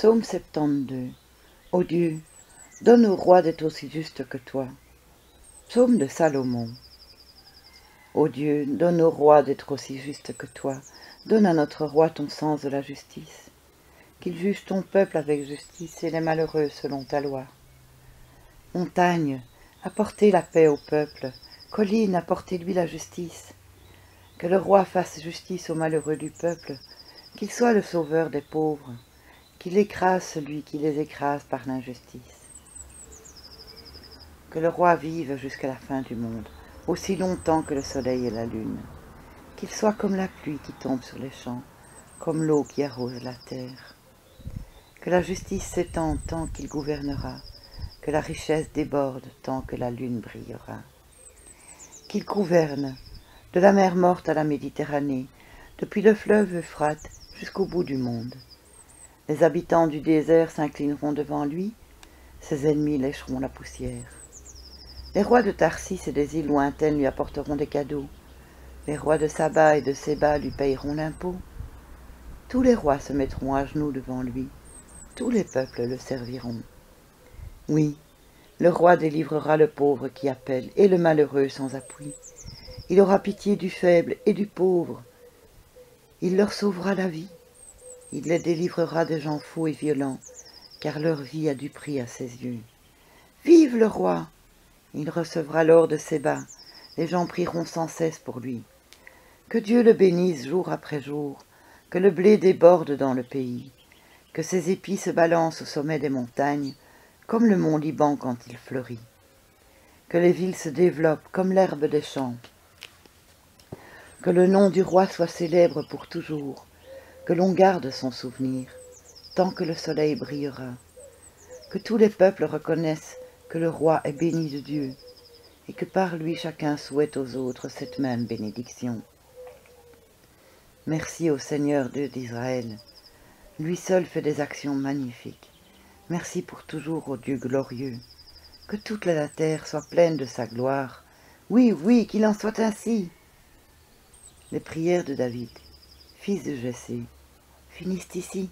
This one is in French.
Psaume 72. Ô Dieu, donne au roi d'être aussi juste que toi. Psaume de Salomon. Ô Dieu, donne au roi d'être aussi juste que toi. Donne à notre roi ton sens de la justice. Qu'il juge ton peuple avec justice et les malheureux selon ta loi. Montagne, apportez la paix au peuple. Colline, apportez-lui la justice. Que le roi fasse justice aux malheureux du peuple. Qu'il soit le sauveur des pauvres. Qu'il écrase celui qui les écrase par l'injustice. Que le roi vive jusqu'à la fin du monde, aussi longtemps que le soleil et la lune. Qu'il soit comme la pluie qui tombe sur les champs, comme l'eau qui arrose la terre. Que la justice s'étende tant qu'il gouvernera, que la richesse déborde tant que la lune brillera. Qu'il gouverne, de la mer morte à la Méditerranée, depuis le fleuve Euphrate jusqu'au bout du monde. Les habitants du désert s'inclineront devant lui, ses ennemis lécheront la poussière. Les rois de Tarsis et des îles lointaines lui apporteront des cadeaux. Les rois de Saba et de Séba lui payeront l'impôt. Tous les rois se mettront à genoux devant lui. Tous les peuples le serviront. Oui, le roi délivrera le pauvre qui appelle et le malheureux sans appui. Il aura pitié du faible et du pauvre. Il leur sauvera la vie. Il les délivrera des gens faux et violents, car leur vie a du prix à ses yeux. Vive le roi! Il recevra l'or de Séba. Les gens prieront sans cesse pour lui. Que Dieu le bénisse jour après jour, que le blé déborde dans le pays, que ses épis se balancent au sommet des montagnes, comme le mont Liban quand il fleurit. Que les villes se développent comme l'herbe des champs. Que le nom du roi soit célèbre pour toujours, que l'on garde son souvenir, tant que le soleil brillera. Que tous les peuples reconnaissent que le roi est béni de Dieu, et que par lui chacun souhaite aux autres cette même bénédiction. Merci au Seigneur Dieu d'Israël. Lui seul fait des actions magnifiques. Merci pour toujours au Dieu glorieux. Que toute la terre soit pleine de sa gloire. Oui, oui, qu'il en soit ainsi. Les prières de David, fils de Jessé, finissent ici.